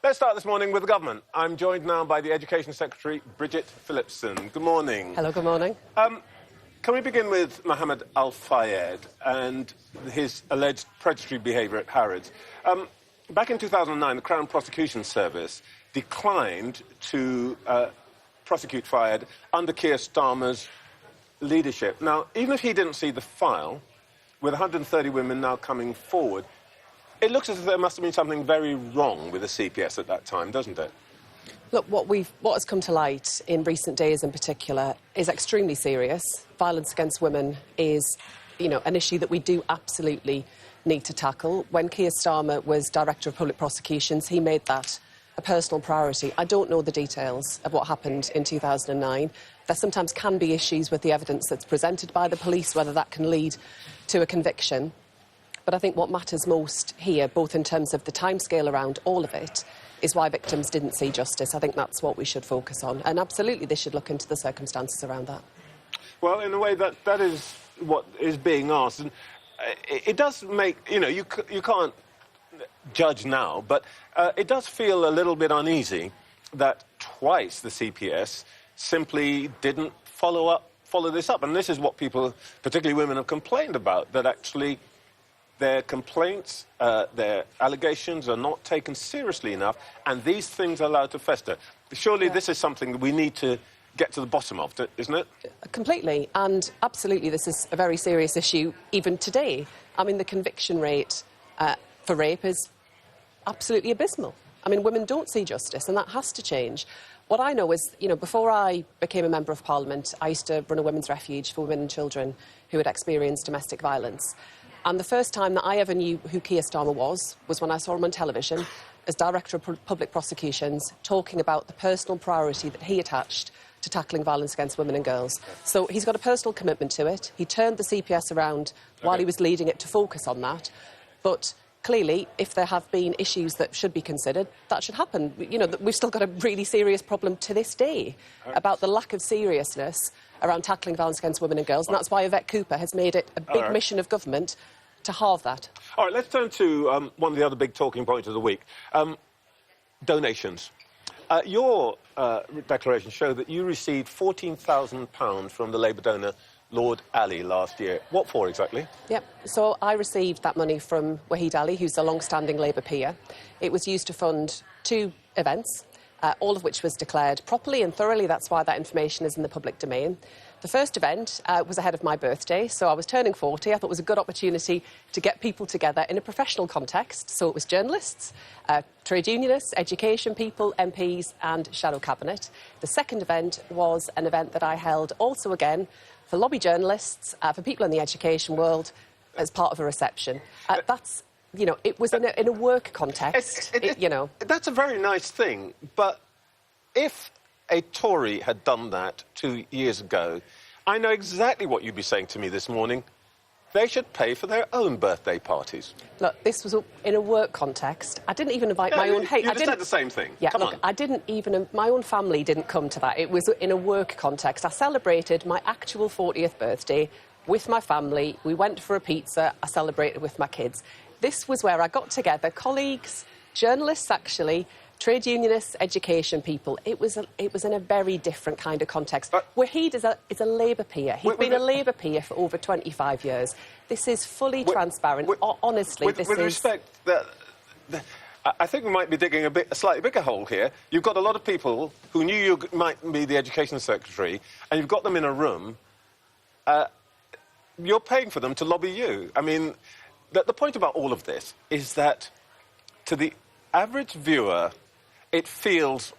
Let's start this morning with the government. I'm joined now by the Education Secretary, Bridget Phillipson. Good morning. Hello, good morning. Can we begin with Mohammed Al-Fayed and his alleged predatory behaviour at Harrods? Back in 2009, the Crown Prosecution Service declined to prosecute Fayed under Keir Starmer's leadership. Now, even if he didn't see the file, with 130 women now coming forward, it looks as if there must have been something very wrong with the CPS at that time, doesn't it? Look, what has come to light in recent days in particular is extremely serious. Violence against women is, an issue that we do absolutely need to tackle. When Keir Starmer was Director of Public Prosecutions, he made that a personal priority. I don't know the details of what happened in 2009. There sometimes can be issues with the evidence that's presented by the police, whether that can lead to a conviction. But I think what matters most here, both in terms of the timescale around all of it, is why victims didn't see justice. I think that's what we should focus on. And absolutely, they should look into the circumstances around that. Well, in a way, that is what is being asked. And it does make, you can't judge now, but it does feel a little bit uneasy that twice the CPS simply didn't follow this up. And this is what people, particularly women, have complained about, that actually their complaints, their allegations are not taken seriously enough, and these things are allowed to fester. Surely this is something that we need to get to the bottom of, isn't it? Completely, and absolutely this is a very serious issue even today. I mean, the conviction rate for rape is absolutely abysmal. I mean, women don't see justice, and that has to change. What I know is, before I became a Member of Parliament, I used to run a women's refuge for women and children who had experienced domestic violence. And the first time that I ever knew who Keir Starmer was when I saw him on television as Director of Public Prosecutions, talking about the personal priority that he attached to tackling violence against women and girls. So he's got a personal commitment to it. He turned the CPS around while he was leading it to focus on that. But clearly, if there have been issues that should be considered, that should happen. We've still got a really serious problem to this day about the lack of seriousness around tackling violence against women and girls, and that's why Yvette Cooper has made it a big mission of government to halve that. All right, let's turn to one of the other big talking points of the week, donations. Your declaration showed that you received £14,000 from the Labour donor Lord Ali last year. What for exactly? Yep, so I received that money from Wahid Ali, who's a long-standing Labour peer. It was used to fund 2 events, all of which was declared properly and thoroughly. That's why that information is in the public domain. The first event was ahead of my birthday, so I was turning 40. I thought it was a good opportunity to get people together in a professional context. So it was journalists, trade unionists, education people, MPs and Shadow Cabinet. The second event was an event that I held also again for lobby journalists, for people in the education world, as part of a reception. That's, it was in a work context, That's a very nice thing, but if a Tory had done that 2 years ago, I know exactly what you'd be saying to me this morning. They should pay for their own birthday parties. Look, this was in a work context. I didn't even invite my own... You just said the same thing. Yeah, Come on. I didn't even... My own family didn't come to that. It was in a work context. I celebrated my actual 40th birthday with my family. We went for a pizza. I celebrated with my kids. This was where I got together colleagues, journalists actually, trade unionists, education people. It was in a very different kind of context. Wahid is a Labour peer. He's been a Labour peer for over 25 years. This is fully transparent. Honestly, with respect, I think we might be digging a slightly bigger hole here. You've got a lot of people who knew you might be the Education Secretary, and you've got them in a room. You're paying for them to lobby you. I mean, the point about all of this is that to the average viewer, it feels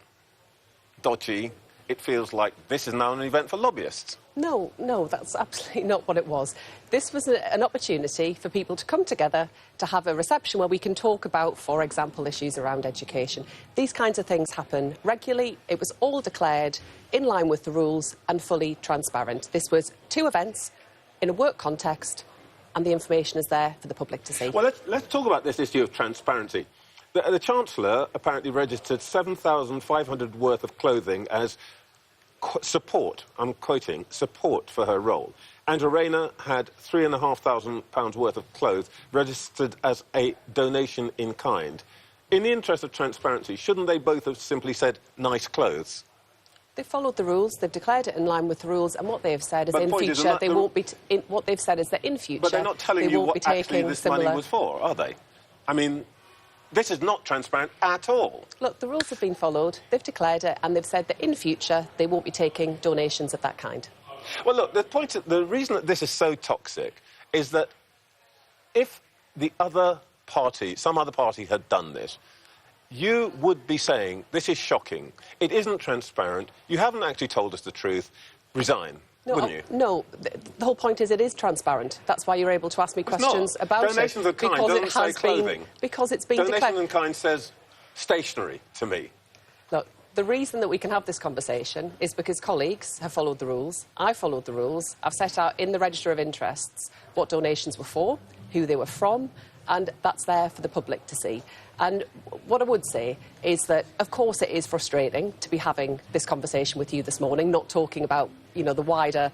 dodgy. It feels like this is now an event for lobbyists. No, that's absolutely not what it was. This was an opportunity for people to come together to have a reception where we can talk about, for example, issues around education. These kinds of things happen regularly. It was all declared in line with the rules and fully transparent. This was 2 events in a work context, and the information is there for the public to see. Well, let's talk about this issue of transparency. The Chancellor apparently registered 7,500 worth of clothing as support, I'm quoting, support for her role. Andrew Rayner had £3,500 worth of clothes registered as a donation in kind. in the interest of transparency, shouldn't they both have simply said nice clothes? They've followed the rules. They've declared it in line with the rules, and what they have said is But in the point is, future they're they not- won't be. What they've said is that in future But they're not telling they you won't what be taking actually this similar... money was for, are they? I mean, this is not transparent at all. Look, the rules have been followed. They've declared it, and they've said that in future they won't be taking donations of that kind. Well, look, the reason that this is so toxic is that if the other party, some other party had done this, you would be saying, this is shocking, it isn't transparent, you haven't actually told us the truth, resign, wouldn't you? No, the whole point is it is transparent. That's why you're able to ask me questions about it. Donations of kind doesn't say clothing. Because it's been declared. Donation in kind says stationery to me. Look, the reason that we can have this conversation is because colleagues have followed the rules. I followed the rules. I've set out in the Register of Interests what donations were for, who they were from, and that's there for the public to see. And what I would say is that, of course, it is frustrating to be having this conversation with you this morning, not talking about, you know, the wider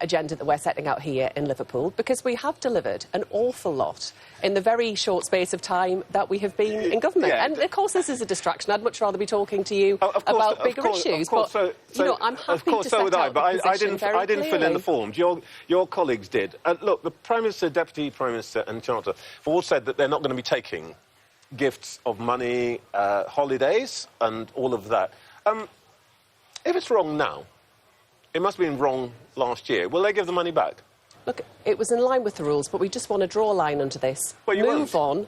agenda that we're setting out here in Liverpool, because we have delivered an awful lot in the very short space of time that we have been in government. Yeah. And, of course, this is a distraction. I'd much rather be talking to you about bigger issues. But, you know, I'm happy of course, to so set would I, out but the I position very didn't fill in the clearly. forms. Your colleagues did. Look, the Prime Minister, Deputy Prime Minister and Chancellor have all said that they're not going to be taking gifts of money, holidays and all of that. If it's wrong now, it must have been wrong last year. Will they give the money back? Look, it was in line with the rules, but we just want to draw a line under this. Well, you Move won't. on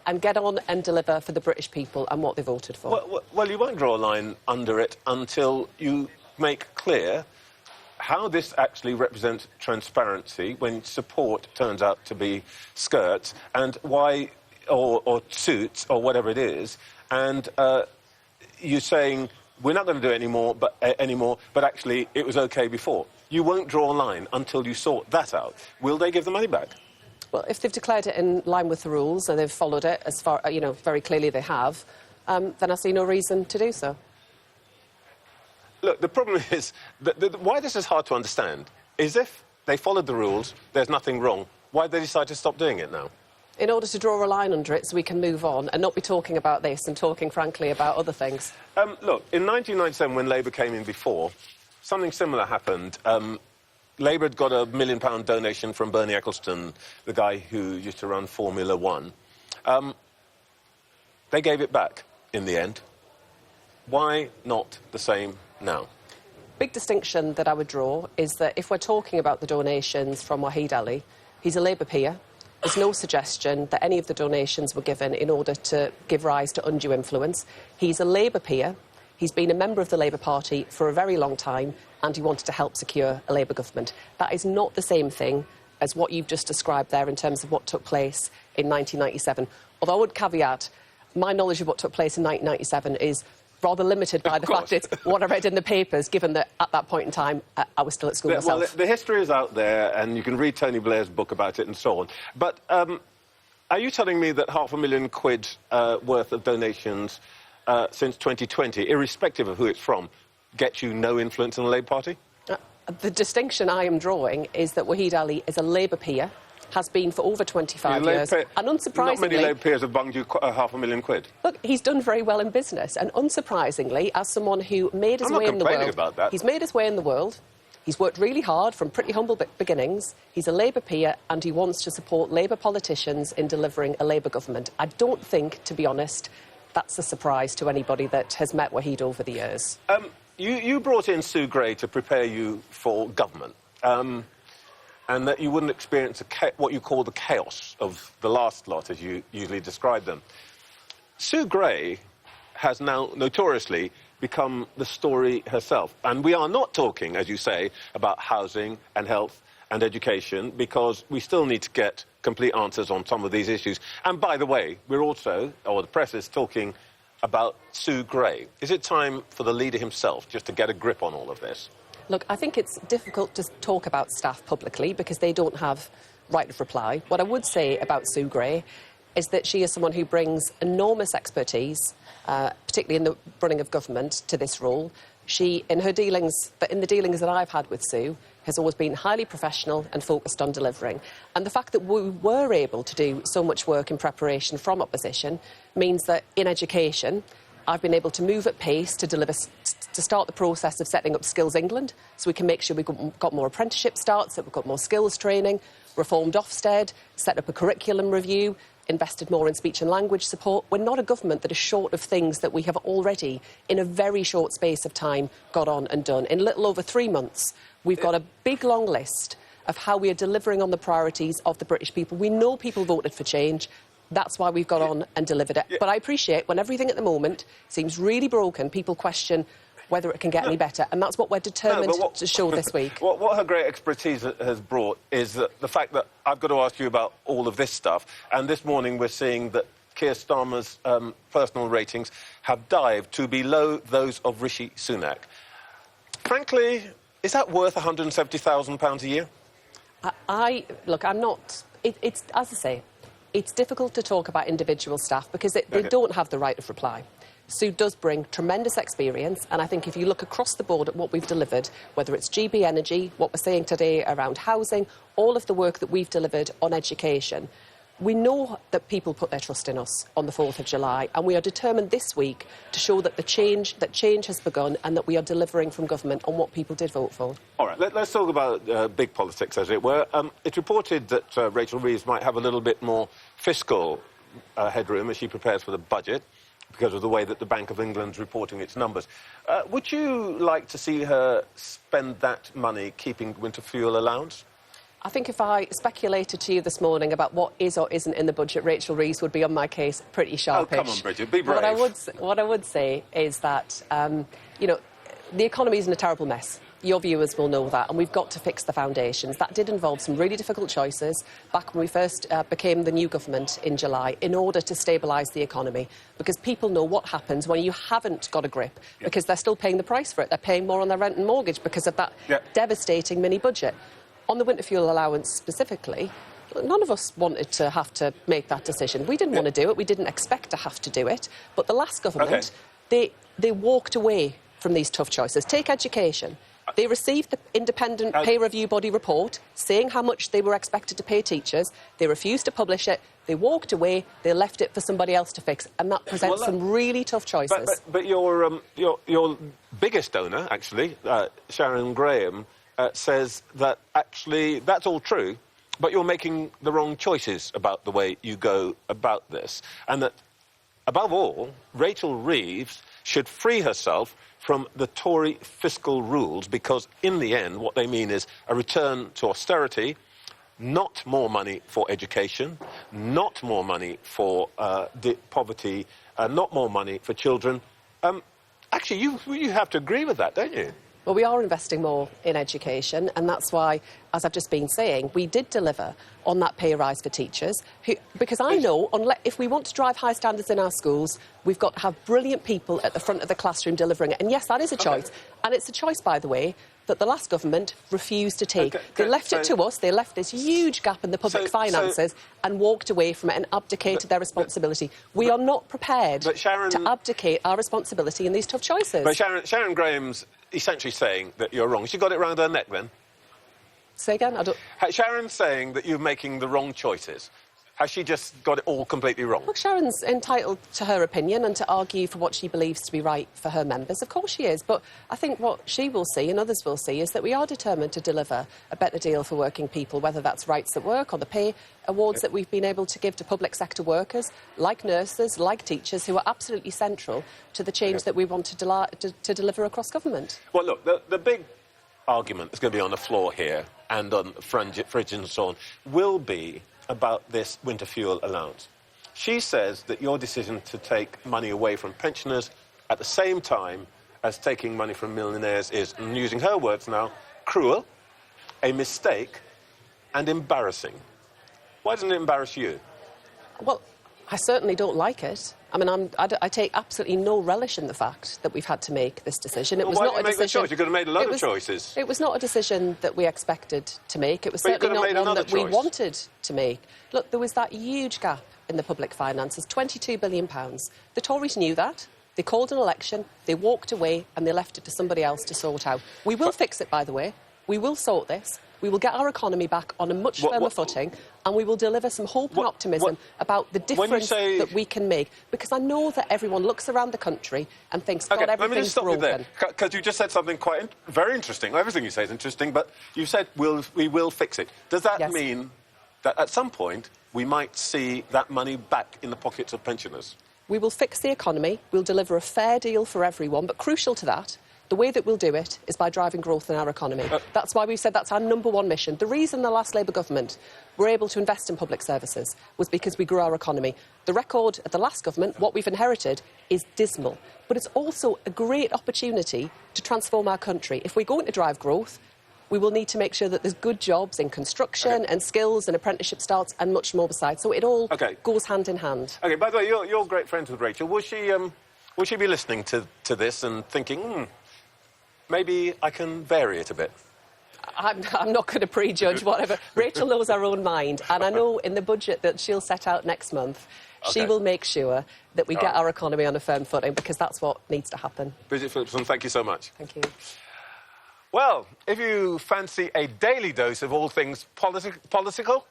and get on and deliver for the British people and what they voted for. Well, you won't draw a line under it until you make clear how this actually represents transparency when support turns out to be skirts, and why, or suits, or whatever it is, and you're saying we're not going to do it anymore, but actually it was OK before. You won't draw a line until you sort that out. Will they give the money back? Well, if they've declared it in line with the rules and they've followed it as far, you know, very clearly they have, then I see no reason to do so. Look, the problem is, why this is hard to understand is if they followed the rules, there's nothing wrong. Why did they decide to stop doing it now? In order to draw a line under it so we can move on and not be talking about this and talking, frankly, about other things. Look, in 1997, when Labour came in before, something similar happened. Labour had got a £1 million donation from Bernie Ecclestone, the guy who used to run Formula One. They gave it back in the end. Why not the same now? Big distinction that I would draw is that if we're talking about the donations from Wahid Ali, he's a Labour peer. There's no suggestion that any of the donations were given in order to give rise to undue influence. He's a Labour peer. He's been a member of the Labour Party for a very long time, and he wanted to help secure a Labour government. That is not the same thing as what you've just described there in terms of what took place in 1997. Although I would caveat, my knowledge of what took place in 1997 is rather limited by the fact it's what I read in the papers, given that at that point in time I was still at school myself. Well, the history is out there, and you can read Tony Blair's book about it and so on. But are you telling me that £500,000 worth of donations since 2020, irrespective of who it's from, get you no influence in the Labour Party? The distinction I am drawing is that Wahid Ali is a Labour peer, has been for over 25 years, and unsurprisingly... Not many Labour peers have bunged you £500,000. Look, he's done very well in business, and unsurprisingly, as someone who made his way in the world... I'm not complaining about that. He's made his way in the world, he's worked really hard from pretty humble beginnings, he's a Labour peer, and he wants to support Labour politicians in delivering a Labour government. I don't think, to be honest, that's a surprise to anybody that has met Wahid over the years. You brought in Sue Gray to prepare you for government. And that you wouldn't experience what you call the chaos of the last lot, as you usually describe them. Sue Gray has now notoriously become the story herself. And we are not talking, as you say, about housing and health and education, because we still need to get complete answers on some of these issues. And by the way, we're also, or the press is talking about Sue Gray. Is it time for the leader himself just to get a grip on all of this? Look, I think it's difficult to talk about staff publicly because they don't have right of reply. What I would say about Sue Gray is that she is someone who brings enormous expertise, particularly in the running of government, to this role. She, in the dealings that I've had with Sue, has always been highly professional and focused on delivering. And the fact that we were able to do so much work in preparation from opposition means that in education, I've been able to move at pace to deliver, to start the process of setting up Skills England, so we can make sure we've got more apprenticeship starts, that we've got more skills training, reformed Ofsted, set up a curriculum review, invested more in speech and language support. We're not a government that is short of things that we have already, in a very short space of time, got on and done. In little over 3 months, we've got a big, long list of how we are delivering on the priorities of the British people. We know people voted for change. That's why we've got on and delivered it. But I appreciate when everything at the moment seems really broken, people question whether it can get any better. And that's what we're determined to show this week. What her great expertise has brought is the fact that I've got to ask you about all of this stuff. And this morning we're seeing that Keir Starmer's personal ratings have dived to below those of Rishi Sunak. Frankly, is that worth £170,000 a year? Look, I'm not... It's, as I say, it's difficult to talk about individual staff because they don't have the right of reply. Sue does bring tremendous experience, and I think if you look across the board at what we've delivered, whether it's GB Energy, what we're saying today around housing, all of the work that we've delivered on education, we know that people put their trust in us on the 4th of July, and we are determined this week to show that change has begun and that we are delivering from government on what people did vote for. All right, let's talk about big politics, as it were. It's reported that Rachel Reeves might have a little bit more fiscal headroom as she prepares for the budget, because of the way that the Bank of England's reporting its numbers. Would you like to see her spend that money keeping Winter Fuel Allowance? I think if I speculated to you this morning about what is or isn't in the budget, Rachel Reeves would be on my case pretty sharpish. Oh, come on, Bridget, be brave. What I would say is that, you know, the economy is in a terrible mess. Your viewers will know that, and we've got to fix the foundations. That did involve some really difficult choices back when we first became the new government in July in order to stabilise the economy, because people know what happens when you haven't got a grip, because they're still paying the price for it. They're paying more on their rent and mortgage because of that devastating mini-budget. On the Winter Fuel Allowance specifically, none of us wanted to have to make that decision. We didn't want to do it. We didn't expect to have to do it. But the last government, they walked away from these tough choices. Take education. They received the independent pay review body report saying how much they were expected to pay teachers. They refused to publish it. They walked away. They left it for somebody else to fix. And that presents some really tough choices. But your biggest donor, actually, Sharon Graham, says that actually that's all true, but you're making the wrong choices about the way you go about this. And that, above all, Rachel Reeves should free herself from the Tory fiscal rules, because in the end what they mean is a return to austerity, not more money for education, not more money for poverty, not more money for children. Actually, you have to agree with that, don't you? Well, we are investing more in education, and that's why, as I've just been saying, we did deliver on that pay rise for teachers, because I know if we want to drive high standards in our schools, we've got to have brilliant people at the front of the classroom delivering it. And yes, that is a choice. And it's a choice, by the way, that the last government refused to take. They left it to us. They left this huge gap in the public finances and walked away from it and abdicated their responsibility. We are not prepared to abdicate our responsibility in these tough choices. But Sharon Graham's essentially saying that you're wrong. She got it round her neck, then? Say again? Sharon's saying that you're making the wrong choices. Has she just got it all completely wrong? Look, Sharon's entitled to her opinion and to argue for what she believes to be right for her members. Of course she is. But I think what she will see and others will see is that we are determined to deliver a better deal for working people, whether that's rights at work or the pay awards that we've been able to give to public sector workers, like nurses, like teachers, who are absolutely central to the change that we want to deliver across government. Well, look, the big argument that's going to be on the floor here and on fridge and so on will be about this Winter Fuel Allowance. She says that your decision to take money away from pensioners at the same time as taking money from millionaires is, and using her words now, cruel, a mistake, and embarrassing. Why doesn't it embarrass you? Well, I certainly don't like it. I mean, I take absolutely no relish in the fact that we've had to make this decision. It was not a decision. You could have made a lot of choices. It was not a decision that we expected to make. It was certainly not one that we wanted to make. Look, there was that huge gap in the public finances, £22 billion. The Tories knew that. They called an election, they walked away, and they left it to somebody else to sort out. We will fix it, by the way. We will sort this. We will get our economy back on a much firmer footing, and we will deliver some hope and optimism about the difference that we can make. Because I know that everyone looks around the country and thinks, God, everything's broken. Let me just stop you there, because you just said something very interesting. Everything you say is interesting, but you said we will fix it. Does that mean that at some point we might see that money back in the pockets of pensioners? We will fix the economy. We'll deliver a fair deal for everyone, but crucial to that, the way that we'll do it is by driving growth in our economy. That's why we've said that's our #1 mission. The reason the last Labour government were able to invest in public services was because we grew our economy. The record at the last government, what we've inherited, is dismal. But it's also a great opportunity to transform our country. If we're going to drive growth, we will need to make sure that there's good jobs in construction and skills and apprenticeship starts and much more besides. So it all goes hand in hand. OK, by the way, you're great friends with Rachel. Will she be listening to this and thinking, maybe I can vary it a bit? I'm not going to prejudge whatever. Rachel knows her own mind, and I know in the budget that she'll set out next month, she will make sure that we get our economy on a firm footing, because that's what needs to happen. Bridget Phillipson, thank you so much. Thank you. Well, if you fancy a daily dose of all things political,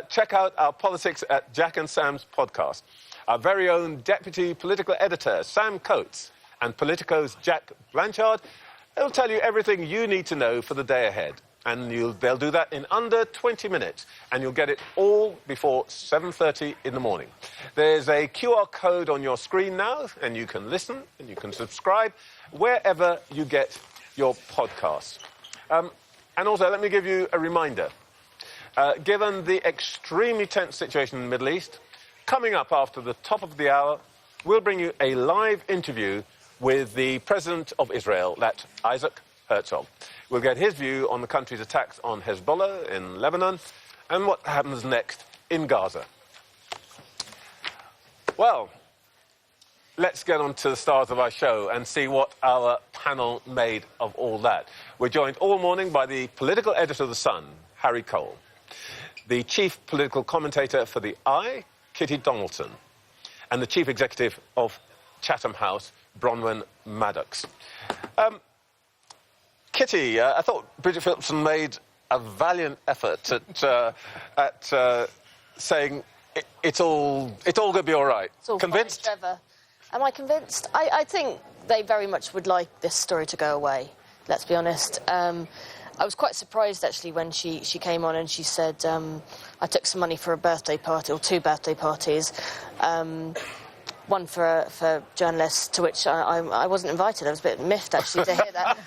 check out our Politics at Jack and Sam's podcast. Our very own deputy political editor, Sam Coates, and Politico's Jack Blanchard, they'll tell you everything you need to know for the day ahead. And they'll do that in under 20 minutes. And you'll get it all before 7:30 in the morning. There's a QR code on your screen now, and you can listen and you can subscribe wherever you get your podcasts. And also, let me give you a reminder. Given the extremely tense situation in the Middle East, coming up after the top of the hour, we'll bring you a live interview with the President of Israel, that's Isaac Herzog. We'll get his view on the country's attacks on Hezbollah in Lebanon and what happens next in Gaza. Well, let's get on to the stars of our show and see what our panel made of all that. We're joined all morning by the political editor of The Sun, Harry Cole, the chief political commentator for The Eye, Kitty Donaldson, and the chief executive of Chatham House, Bronwyn Maddox. Kitty, I thought Bridget Phillipson made a valiant effort at saying it's all going to be all right. It's all convinced? Fine, Trevor. Am I convinced? I think they very much would like this story to go away, let's be honest. I was quite surprised, actually, when she came on and she said, I took some money for a birthday party, or 2 birthday parties, one for journalists, to which I wasn't invited. I was a bit miffed, actually, to hear that.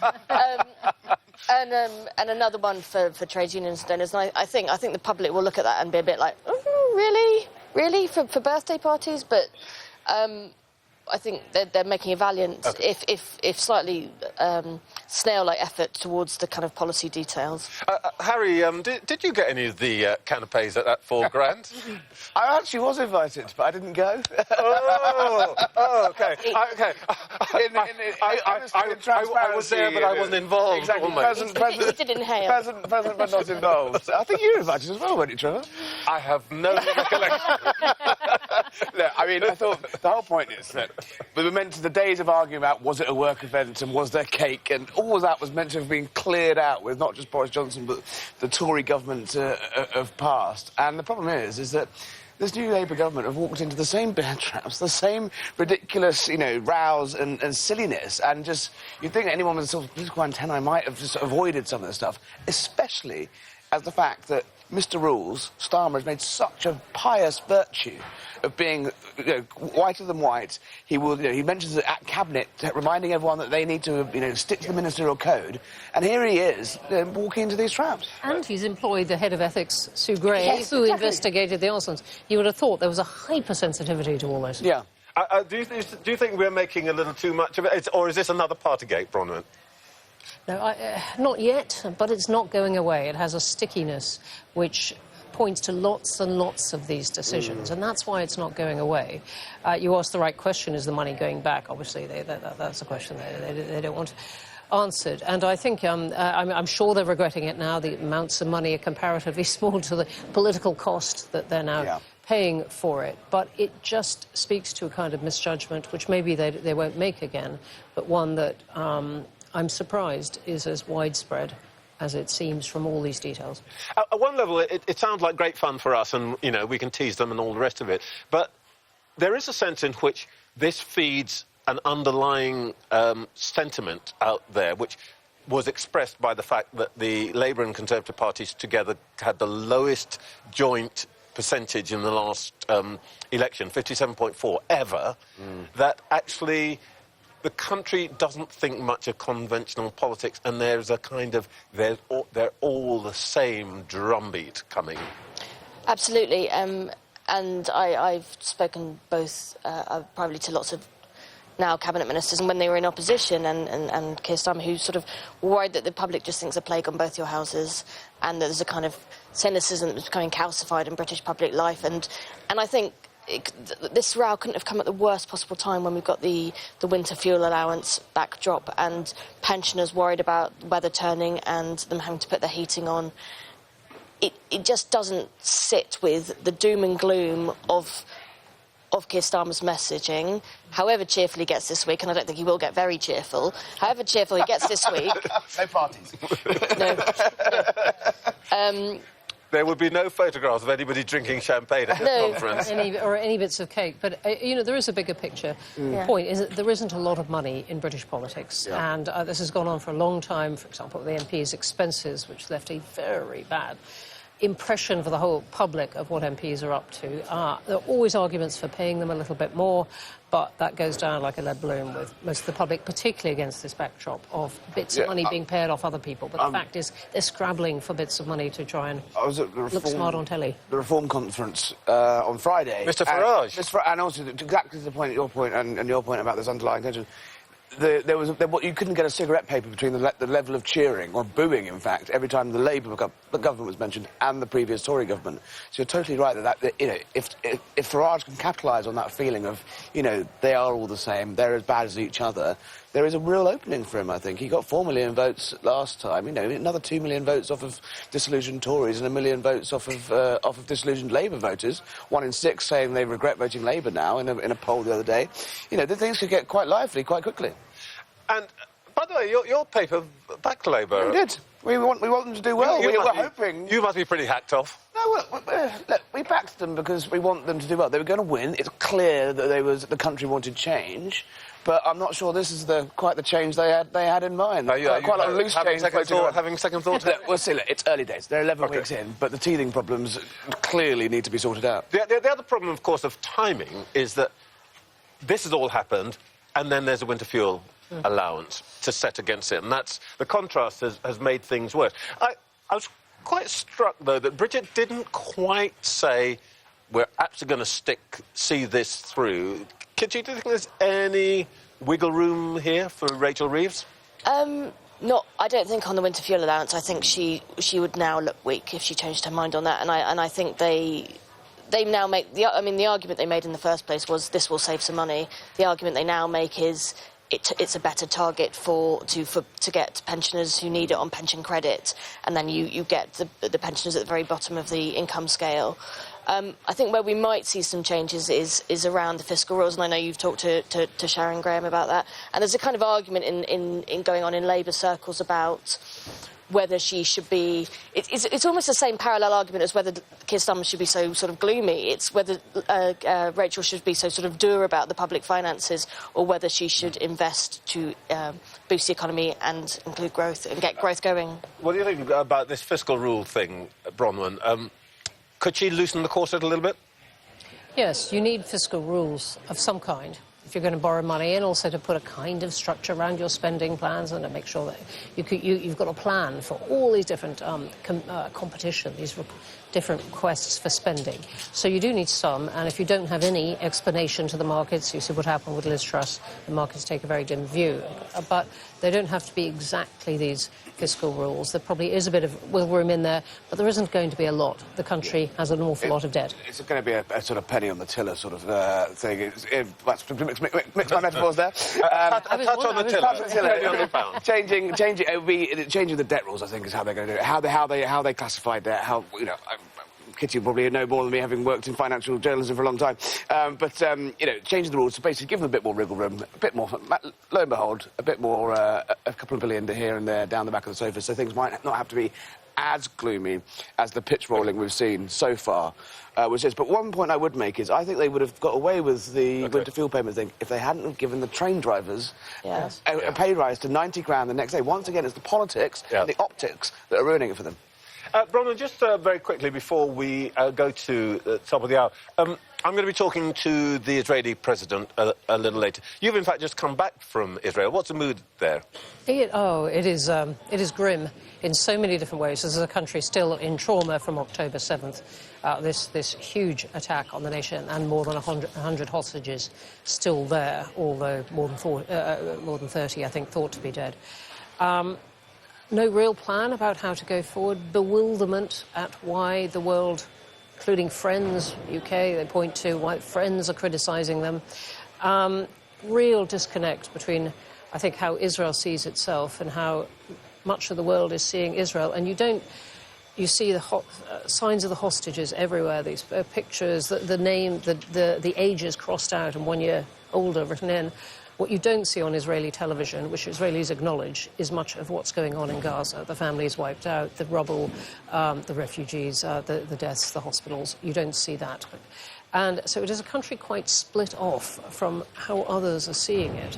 And another one for trade unions and donors. And I think the public will look at that and be a bit like, really? Really? For birthday parties? But I think they're making a valiant, if slightly snail-like effort towards the kind of policy details. Harry, did you get any of the canapes at that $4,000? I actually was invited, but I didn't go. OK. I was there, but I wasn't involved. Exactly. He did inhale. Present, but not involved. I think you were invited as well, weren't you, Trevor? I have no recollection. Look, I mean, I thought the whole point is that we were meant to, the days of arguing about was it a work event and was there cake, and all of that was meant to have been cleared out with not just Boris Johnson, but the Tory government of past. And the problem is that this new Labour government have walked into the same bear traps, the same ridiculous, rows and silliness, and just, you'd think anyone with a sort of political antennae might have just avoided some of this stuff, especially as the fact that Mr. Rules, Starmer, has made such a pious virtue of being whiter than white. He will, he mentions it at Cabinet, reminding everyone that they need to, stick to the ministerial code. And here he is, walking into these traps. And he's employed the head of ethics, Sue Gray, who investigated the arsons. You would have thought there was a hypersensitivity to all this. Yeah. Do you think we're making a little too much of it, or is this another Partygate, Bronwyn? No, not yet, but it's not going away. It has a stickiness which points to lots and lots of these decisions, and that's why it's not going away. You asked the right question, is the money going back? Obviously, that's a question they don't want answered. And I think, I'm sure they're regretting it now. The amounts of money are comparatively small to the political cost that they're now paying for it. But it just speaks to a kind of misjudgment, which maybe they won't make again, but one that I'm surprised is as widespread as it seems from all these details. At one level, it sounds like great fun for us, and, you know, we can tease them and all the rest of it. But there is a sense in which this feeds an underlying sentiment out there, which was expressed by the fact that the Labour and Conservative parties together had the lowest joint percentage in the last election, 57.4, ever, that actually the country doesn't think much of conventional politics, and there's a kind of, they're all the same drumbeat coming. Absolutely. And I've spoken both privately to lots of now cabinet ministers, and when they were in opposition, and Keir Starmer, who sort of worried that the public just thinks a plague on both your houses, and that there's a kind of cynicism that's becoming calcified in British public life. And I think this row couldn't have come at the worst possible time, when we've got the Winter Fuel Allowance backdrop and pensioners worried about weather turning and them having to put their heating on. It just doesn't sit with the doom and gloom of Keir Starmer's messaging, however cheerful he gets this week, and I don't think he will get very cheerful, however cheerful he gets this week... No parties. No. There would be no photographs of anybody drinking champagne at the conference. Or any bits of cake. But, you know, there is a bigger picture. The point is that there isn't a lot of money in British politics. Yeah. And this has gone on for a long time. For example, the MP's expenses, which left a very bad impression for the whole public of what MPs are up to. There are always arguments for paying them a little bit more, but that goes down like a lead balloon with most of the public, particularly against this backdrop of bits of money being paid off other people. But the fact is, they're scrabbling for bits of money to try and look smart on telly. The Reform Conference on Friday. Mr Farage. And also, exactly to the point, your point, and your point about this underlying tension, you couldn't get a cigarette paper between the level of cheering, or booing, in fact, every time the Labour government was mentioned and the previous Tory government. So you're totally right that you know, if Farage can capitalise on that feeling of, you know, they are all the same, they're as bad as each other, there is a real opening for him, I think. He got 4 million votes last time, you know, another 2 million votes off of disillusioned Tories and 1 million votes off of disillusioned Labour voters. 1 in 6 saying they regret voting Labour now in a poll the other day. You know, the things could get quite lively quite quickly. And, by the way, your paper backed Labour. We did. We want them to do well. We're hoping... You must be pretty hacked off. No, look, we backed them because we want them to do well. They were going to win. It's clear that the country wanted change, but I'm not sure this is quite the change they had in mind. Quite a lot of loose change. Having second thoughts? We'll see. Look, it's early days. They're 11 weeks in, but the teething problems clearly need to be sorted out. The other problem, of course, of timing is that this has all happened, and then there's a Winter Fuel Allowance to set against it, and that's the contrast has made things worse. I was quite struck, though, that Bridget didn't quite say we're actually going to see this through. Do you think there's any wiggle room here for Rachel Reeves? I don't think on the Winter Fuel Allowance. I think she would now look weak if she changed her mind on that, and I think they now make the argument they made in the first place was this will save some money. The argument they now make is it's a better target to get pensioners who need it on pension credit, and then you get the pensioners at the very bottom of the income scale. I think where we might see some changes is around the fiscal rules, and I know you've talked to Sharon Graham about that. And there's a kind of argument in going on in Labour circles about whether she should be... It's almost the same parallel argument as whether Keir Starmer should be so sort of gloomy. It's whether Rachel should be so sort of dour about the public finances, or whether she should invest to boost the economy and include growth and get growth going. What do you think about this fiscal rule thing, Bronwyn? Could she loosen the corset a little bit? Yes, you need fiscal rules of some kind if you're going to borrow money, and also to put a kind of structure around your spending plans, and to make sure that you've got a plan for all these different competition, these different requests for spending. So you do need some, and if you don't have any explanation to the markets, you see what happened with Liz Truss, the markets take a very dim view. But they don't have to be exactly these fiscal rules. There probably is a bit of wiggle room in there, but there isn't going to be a lot. The country has an awful lot of debt. It's going to be a sort of penny on the tiller sort of thing. Mix my metaphors there. Touch on the tiller. Changing the debt rules, I think, is how they're going to do it. How they classify debt. Kitty will probably know more than me, having worked in financial journalism for a long time. You know, changing the rules to basically give them a bit more wriggle room, a bit more, lo and behold, a bit more, a couple of billion here and there down the back of the sofa, so things might not have to be as gloomy as the pitch rolling we've seen so far, which is. But one point I would make is I think they would have got away with the winter fuel payment thing if they hadn't have given the train drivers a pay rise to 90 grand the next day. Once again, it's the politics and the optics that are ruining it for them. Bronwyn, just very quickly before we go to the top of the hour, I'm going to be talking to the Israeli president a little later. You've, in fact, just come back from Israel. What's the mood there? It is grim in so many different ways. This is a country still in trauma from October 7th, this huge attack on the nation, and more than 100 hostages still there, although more than 30, I think, thought to be dead. No real plan about how to go forward. Bewilderment at why the world, including Friends, UK, they point to why Friends are criticising them. Real disconnect between, I think, how Israel sees itself and how much of the world is seeing Israel. And you see the signs of the hostages everywhere, these pictures, the name, the ages crossed out and 1 year older written in. What you don't see on Israeli television, which Israelis acknowledge, is much of what's going on in Gaza. The families wiped out, the rubble, the refugees, the deaths, the hospitals. You don't see that. And so it is a country quite split off from how others are seeing it.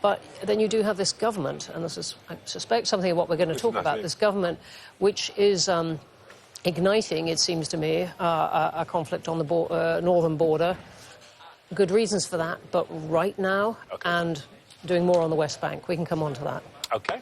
But then you do have this government, and this is, I suspect, something of what we're going to talk about, this government which is igniting, it seems to me, a conflict on the northern border. Good reasons for that, but right now, and doing more on the West Bank. We can come on to that. OK.